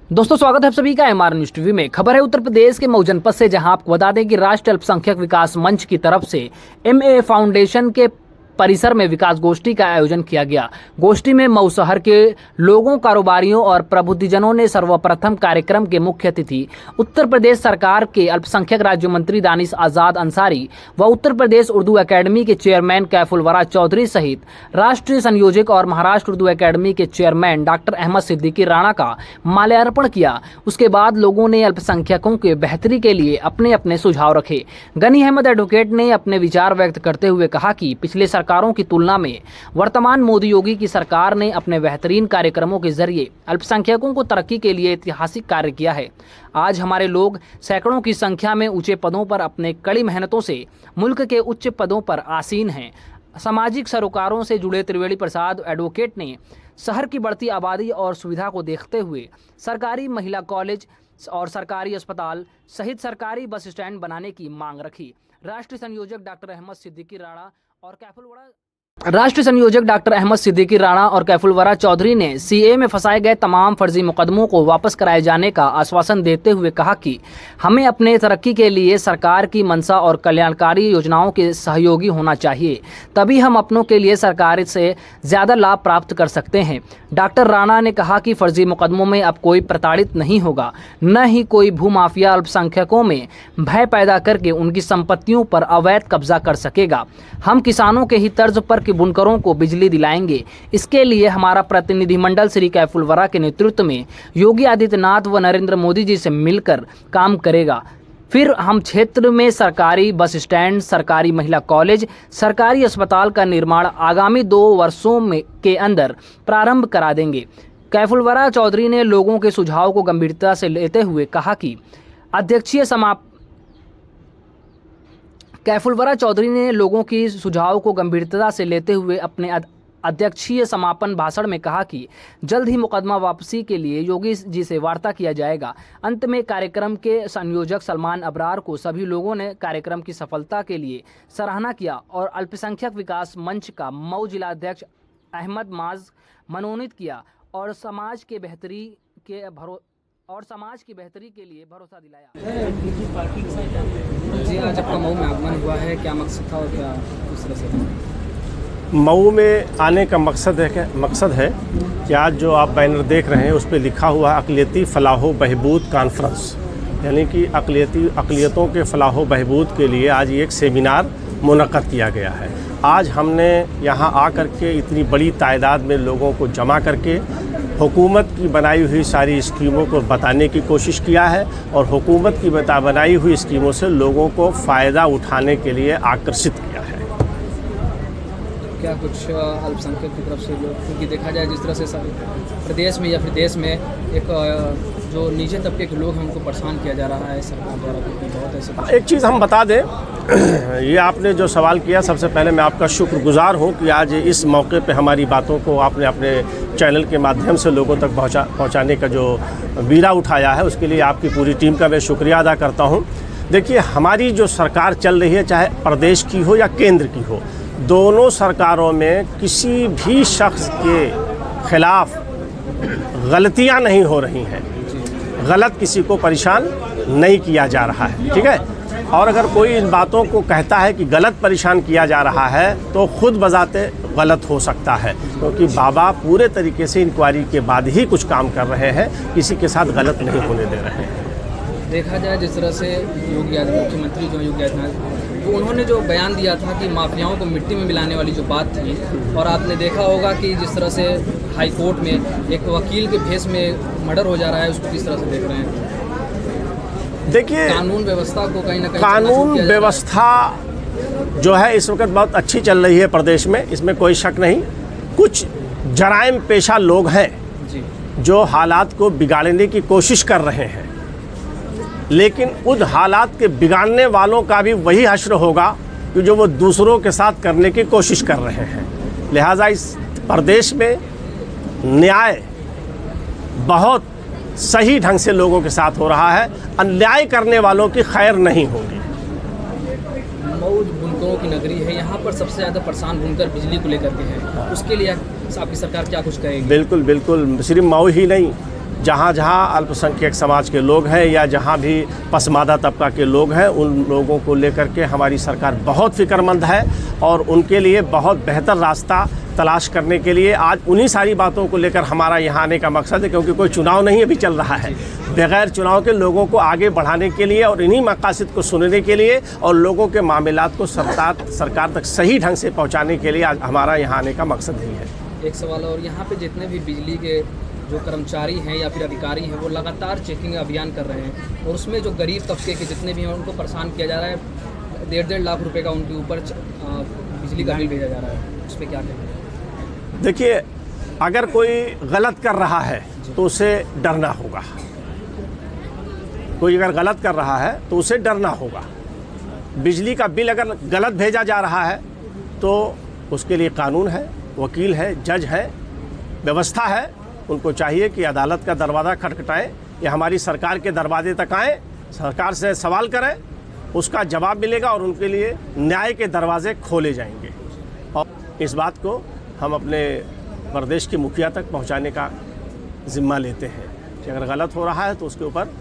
दोस्तों स्वागत है आप सभी का एमआर न्यूज टीवी में। खबर है उत्तर प्रदेश के मऊ जनपद से, जहां आपको बता दें कि राष्ट्रीय अल्पसंख्यक विकास मंच की तरफ से एमए फाउंडेशन के परिसर में विकास गोष्ठी का आयोजन किया गया। गोष्ठी में मऊ शहर के लोगों, कारोबारियों और प्रबुद्धजनों ने सर्वप्रथम कार्यक्रम के मुख्य अतिथि उत्तर प्रदेश सरकार के अल्पसंख्यक राज्य मंत्री दानिश आजाद अंसारी व उत्तर प्रदेश उर्दू एकेडमी के चेयरमैन कैफुल वरा चौधरी सहित राष्ट्रीय संयोजक और महाराष्ट्र उर्दू एकेडमी के चेयरमैन डॉक्टर अहमद सिद्दीकी राणा का माल्यार्पण किया। उसके बाद लोगों ने अल्पसंख्यकों के बेहतरी के लिए अपने अपने सुझाव रखे। गनी अहमद एडवोकेट ने अपने विचार व्यक्त करते हुए कहा कि पिछले सरकारों की तुलना में वर्तमान मोदी योगी की सरकार ने अपने बेहतरीन कार्यक्रमों के जरिए अल्पसंख्यकों को तरक्की के लिए ऐतिहासिक कार्य किया है। आज हमारे लोग सैकड़ों की संख्या में ऊंचे पदों पर अपने कड़ी मेहनतों से मुल्क के उच्च पदों पर आसीन हैं। सामाजिक सरोकारों से जुड़े त्रिवेणी प्रसाद एडवोकेट ने शहर की बढ़ती आबादी और सुविधा को देखते हुए सरकारी महिला कॉलेज और सरकारी अस्पताल सहित सरकारी बस स्टैंड बनाने की मांग रखी। राष्ट्रीय संयोजक डॉक्टर अहमद सिद्दीकी राणा और कैफुल वरा चौधरी ने सीए में फंसाए गए तमाम फर्जी मुकदमों को वापस कराए जाने का आश्वासन देते हुए कहा कि हमें अपने तरक्की के लिए सरकार की मंशा और कल्याणकारी योजनाओं के सहयोगी होना चाहिए, तभी हम अपनों के लिए सरकार से ज़्यादा लाभ प्राप्त कर सकते हैं। डॉक्टर राणा ने कहा कि फर्जी मुकदमों में अब कोई प्रताड़ित नहीं होगा, न ही कोई भूमाफिया अल्पसंख्यकों में भय पैदा करके उनकी संपत्तियों पर अवैध कब्जा कर सकेगा। हम किसानों के ही तर्ज पर कि बुनकरों को बिजली दिलाएंगे। इसके लिए हमारा प्रतिनिधिमंडल श्री कैफुल वरा के नेतृत्व में योगी आदित्यनाथ व नरेंद्र मोदी जी से मिलकर काम करेगा। फिर हम क्षेत्र में सरकारी बस स्टैंड, सरकारी महिला कॉलेज, सरकारी अस्पताल का निर्माण आगामी 2 वर्षों के अंदर प्रारंभ करा देंगे। कैफुल वरा चौधरी ने लोगों के सुझाव को गंभीरता से लेते हुए कहा कि कैफुल वरा चौधरी ने लोगों की सुझाव को गंभीरता से लेते हुए अपने अध्यक्षीय समापन भाषण में कहा कि जल्द ही मुकदमा वापसी के लिए योगी जी से वार्ता किया जाएगा। अंत में कार्यक्रम के संयोजक सलमान अबरार को सभी लोगों ने कार्यक्रम की सफलता के लिए सराहना किया और अल्पसंख्यक विकास मंच का मऊ जिलाध्यक्ष अहमद माज मनोनीत किया और समाज की बेहतरी के लिए भरोसा दिलाया। जी, आज आपका मऊ में आगमन हुआ है, क्या मकसद था और क्या दूसरे से? मऊ में आने का मकसद है कि आज जो आप बैनर देख रहे हैं उस पर लिखा हुआ अक़लियती फ़लाह बहबूद कॉन्फ्रेंस, यानी कि अक़लियतों के फ़लाह बहबूद के लिए आज एक सेमिनार मुनक़्क़द किया गया है। आज हमने यहाँ आकर के इतनी बड़ी तादाद में लोगों को जमा करके हुकूमत की बनाई हुई सारी स्कीमों को बताने की कोशिश किया है और हुकूमत की बनाई हुई स्कीमों से लोगों को फ़ायदा उठाने के लिए आकर्षित किया है। क्या कुछ अल्पसंख्यक की तरफ से क्योंकि देखा जाए जिस तरह से प्रदेश में या फिर देश में एक जो नीचे तबके के लोग हैं उनको परेशान किया जा रहा है सरकार द्वारा, बहुत ऐसे। एक चीज़ हम बता दें, ये आपने जो सवाल किया, सबसे पहले मैं आपका शुक्रगुजार हूँ कि आज इस मौके पे हमारी बातों को आपने अपने चैनल के माध्यम से लोगों तक पहुँचाने का जो बीड़ा उठाया है, उसके लिए आपकी पूरी टीम का मैं शुक्रिया अदा करता हूँ। देखिए, हमारी जो सरकार चल रही है, चाहे प्रदेश की हो या केंद्र की हो, दोनों सरकारों में किसी भी शख्स के खिलाफ गलतियां नहीं हो रही हैं, गलत किसी को परेशान नहीं किया जा रहा है, ठीक है। और अगर कोई इन बातों को कहता है कि गलत परेशान किया जा रहा है तो खुद बजाते गलत हो सकता है, क्योंकि बाबा पूरे तरीके से इंक्वायरी के बाद ही कुछ काम कर रहे हैं, किसी के साथ गलत नहीं होने दे रहे हैं। देखा जाए जिस तरह से योगी आदित्यनाथ, मुख्यमंत्री जो योगी आदित्यनाथ, तो उन्होंने जो बयान दिया था कि माफियाओं को मिट्टी में मिलाने वाली जो बात थी, और आपने देखा होगा कि जिस तरह से हाई कोर्ट में एक वकील के भेष में मर्डर हो जा रहा है, उसको किस तरह से देख रहे हैं? देखिए, कानून व्यवस्था को कहीं ना कहीं कानून व्यवस्था जो है इस वक्त बहुत अच्छी चल रही है प्रदेश में, इसमें कोई शक नहीं। कुछ जराइम पेशा लोग हैं जो हालात को बिगाड़ने की कोशिश कर रहे हैं, लेकिन उन हालात के बिगाड़ने वालों का भी वही हश्र होगा कि जो वो दूसरों के साथ करने की कोशिश कर रहे हैं। लिहाजा इस प्रदेश में न्याय बहुत सही ढंग से लोगों के साथ हो रहा है, अन्याय करने वालों की खैर नहीं होगी। मऊ बुनकरों की नगरी है, यहाँ पर सबसे ज़्यादा परेशान बुनकर बिजली को लेकर के हैं, उसके लिए आपकी सरकार क्या कुछ करेगी? बिल्कुल बिल्कुल, सिर्फ मऊ ही नहीं, जहाँ जहाँ अल्पसंख्यक समाज के लोग हैं या जहाँ भी पसमादा तबका के लोग हैं, उन लोगों को लेकर के हमारी सरकार बहुत फिक्रमंद है और उनके लिए बहुत बेहतर रास्ता तलाश करने के लिए आज उन्हीं सारी बातों को लेकर हमारा यहाँ आने का मकसद है। क्योंकि कोई चुनाव नहीं अभी चल रहा है, बगैर चुनाव के लोगों को आगे बढ़ाने के लिए और इन्हीं मकासद को सुनने के लिए और लोगों के मामलात को सरकार तक सही ढंग से पहुँचाने के लिए आज हमारा यहाँ आने का मकसद ही है। एक सवाल और, यहाँ पे जितने भी बिजली के जो कर्मचारी हैं या फिर अधिकारी हैं वो लगातार चेकिंग अभियान कर रहे हैं और उसमें जो गरीब तबके के जितने भी हैं उनको परेशान किया जा रहा है। 1.5 लाख रुपए का उनके ऊपर बिजली का बिल भेजा जा रहा है, उस पर क्या कहें? देखिए, अगर कोई गलत कर रहा है तो उसे डरना होगा। कोई अगर गलत कर रहा है तो उसे डरना होगा। बिजली का बिल अगर गलत भेजा जा रहा है तो उसके लिए कानून है, वकील है, जज है, व्यवस्था है। उनको चाहिए कि अदालत का दरवाज़ा खटखटाएं या हमारी सरकार के दरवाजे तक आएँ, सरकार से सवाल करें, उसका जवाब मिलेगा और उनके लिए न्याय के दरवाजे खोले जाएंगे। और इस बात को हम अपने प्रदेश के मुखिया तक पहुंचाने का जिम्मा लेते हैं कि अगर गलत हो रहा है तो उसके ऊपर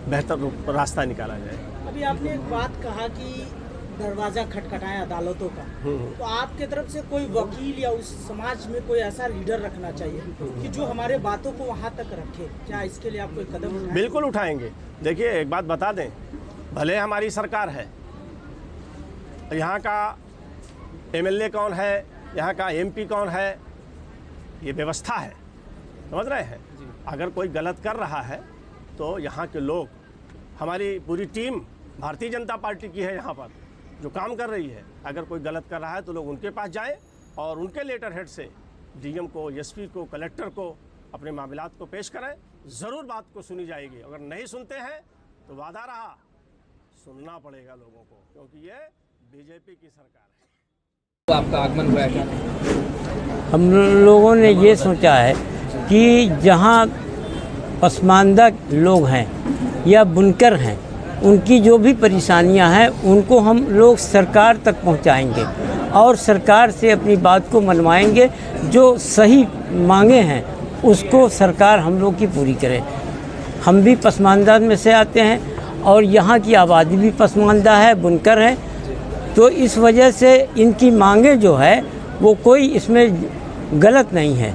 बेहतर रास्ता निकाला जाए। अभी आपने एक बात कहा कि दरवाज़ा खटखटाएं अदालतों का, तो आपके तरफ से कोई वकील या उस समाज में कोई ऐसा लीडर रखना चाहिए कि जो हमारे बातों को वहाँ तक रखे। क्या इसके लिए आप कोई कदम उठाएंगे? बिल्कुल उठाएंगे। देखिए, एक बात बता दें, भले हमारी सरकार है, यहाँ का एमएलए कौन है, यहाँ का एमपी कौन है, ये व्यवस्था है, समझ रहे हैं। अगर कोई गलत कर रहा है तो यहाँ के लोग, हमारी पूरी टीम भारतीय जनता पार्टी की है यहाँ पर जो काम कर रही है, अगर कोई गलत कर रहा है तो लोग उनके पास जाएं और उनके लेटर हेड से डीएम को, एसपी को, कलेक्टर को अपने मामलात को पेश करें। ज़रूर बात को सुनी जाएगी। अगर नहीं सुनते हैं तो वादा रहा, सुनना पड़ेगा लोगों को, क्योंकि ये बीजेपी की सरकार है। तो आपका आगमन हुआ क्या? हम लोगों ने ये सोचा है कि जहाँ पसमानदा लोग हैं या बुनकर हैं, उनकी जो भी परेशानियां हैं उनको हम लोग सरकार तक पहुंचाएंगे और सरकार से अपनी बात को मनवाएंगे। जो सही मांगे हैं उसको सरकार हम लोग की पूरी करे। हम भी पसमानदा में से आते हैं और यहाँ की आबादी भी पसमानदा है, बुनकर है, तो इस वजह से इनकी मांगे जो है वो कोई इसमें गलत नहीं है।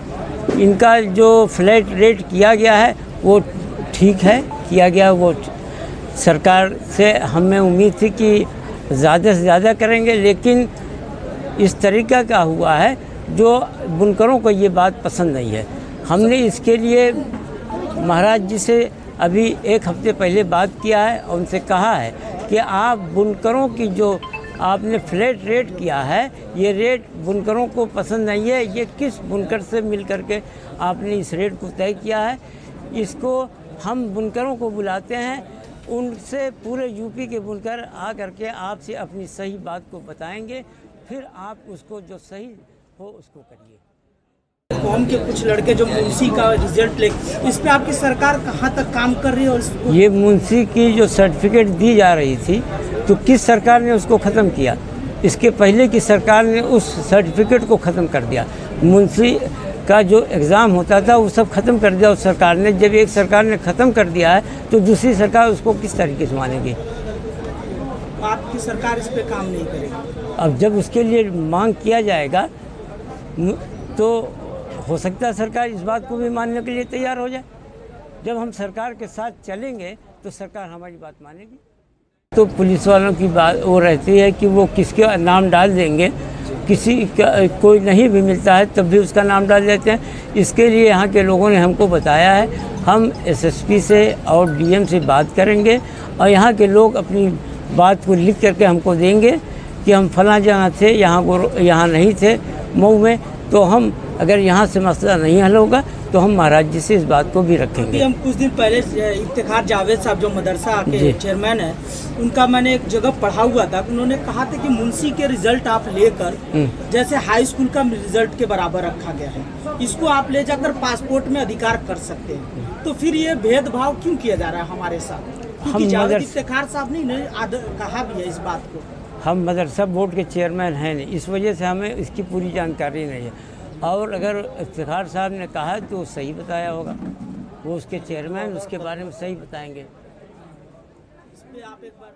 इनका जो फ्लैट रेट किया गया है वो ठीक है, किया गया। वो सरकार से हमें उम्मीद थी कि ज़्यादा से ज़्यादा करेंगे, लेकिन इस तरीका का हुआ है जो बुनकरों को ये बात पसंद नहीं है। हमने इसके लिए महाराज जी से अभी 1 हफ्ते पहले बात किया है और उनसे कहा है कि आप बुनकरों की जो आपने फ्लैट रेट किया है, ये रेट बुनकरों को पसंद नहीं है। ये किस बुनकर से मिल करके आपने इस रेट को तय किया है? इसको हम बुनकरों को बुलाते हैं, उनसे पूरे यूपी के बुनकर आ करके आपसे अपनी सही बात को बताएंगे, फिर आप उसको जो सही हो उसको करिए। कौम के कुछ लड़के जो मुंशी का रिजल्ट ले, इस पे आपकी सरकार कहाँ तक काम कर रही है? और ये मुंशी की जो सर्टिफिकेट दी जा रही थी तो किस सरकार ने उसको ख़त्म किया? इसके पहले की सरकार ने उस सर्टिफिकेट को ख़त्म कर दिया। मुंशी का जो एग्ज़ाम होता था वो सब ख़त्म कर दिया उस सरकार ने। जब एक सरकार ने ख़त्म कर दिया है तो दूसरी सरकार उसको किस तरीके से मानेगी? आपकी सरकार इस पे काम नहीं करेगी। अब जब उसके लिए मांग किया जाएगा तो हो सकता है सरकार इस बात को भी मानने के लिए तैयार हो जाए। जब हम सरकार के साथ चलेंगे तो सरकार हमारी बात मानेगी। तो पुलिस वालों की बात वो रहती है कि वो किसके नाम डाल देंगे, किसी का कोई नहीं भी मिलता है तब भी उसका नाम डाल देते हैं। इसके लिए यहाँ के लोगों ने हमको बताया है, हम एसएसपी से और डीएम से बात करेंगे और यहाँ के लोग अपनी बात को लिख करके हमको देंगे कि हम फलां जगह थे, यहाँ नहीं थे मऊ में, तो हम अगर यहाँ से मसला नहीं हल होगा तो हम महाराज जी से इस बात को भी रखेंगे। हम कुछ दिन पहले इफ्तिखार जावेद साहब जो मदरसा के चेयरमैन है, उनका मैंने एक जगह पढ़ा हुआ था, उन्होंने कहा था कि मुंशी के रिजल्ट आप लेकर जैसे हाई स्कूल का रिजल्ट के बराबर रखा गया है, इसको आप ले जाकर पासपोर्ट में अधिकार कर सकते हैं। तो फिर ये भेदभाव क्यों किया जा रहा है हमारे साथ? क्योंकि जावेद इफ्तिखार साहब ने कहा भी है इस बात को। हम मदरसा बोर्ड के चेयरमैन हैं नहीं, इस वजह से हमें इसकी पूरी जानकारी नहीं है। और अगर इफ्तिखार साहब ने कहा है तो सही बताया होगा। वो उसके चेयरमैन उसके बारे में सही बताएंगे। इस पे आप एक बार